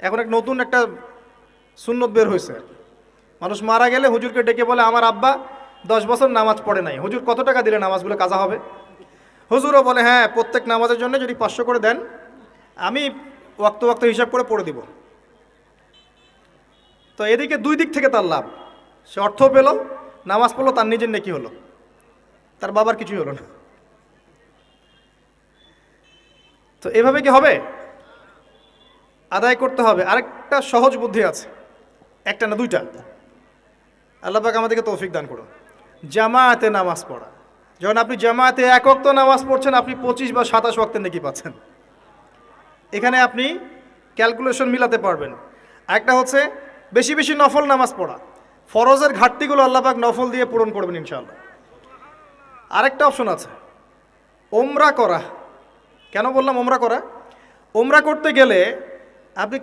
এখন এক নতুন একটা সুন্নত বের হয়েছে। মানুষ মারা গেলে হুজুরকে ডেকে বলে, আমার আব্বা 10 বছর নামাজ পড়ে নাই, হুজুর কত টাকা দিলে নামাজগুলো কাজা হবে? হুজুরও বলে, হ্যাঁ, প্রত্যেক নামাজের জন্য যদি 500 করে দেন, আমি ওয়াক্ত ওয়াক্ত হিসাব করে পড়ে দিব। তো এদিকে দুই দিক থেকে তার লাভ, সে অর্থ পেল, নামাজ পড়লো, তার নিজের নেকি হলো, তার বাবার কিছুই হলো না। তো এভাবে কি হবে? আদায় করতে হবে। আরেকটা সহজ বুদ্ধি আছে, একটা না দুইটা। আল্লাহ পাক আমাদেরকে তৌফিক দান করুন। জামায়াতে নামাজ পড়া। যখন আপনি জামায়াতে এক ওয়াক্ত নামাজ পড়ছেন, আপনি 25 বা 27 ওয়াক্তের নেকি পাচ্ছেন। এখানে আপনি ক্যালকুলেশন মিলাতে পারবেন। একটা হচ্ছে বেশি বেশি নফল নামাজ পড়া, ফরজের ঘাটতিগুলো আল্লাহ পাক নফল দিয়ে পূরণ করবেন ইনশাআল্লাহ। আরেকটা অপশন আছে, ওমরা করা। কেন বললাম ওমরা করা? ওমরা করতে গেলে আপনি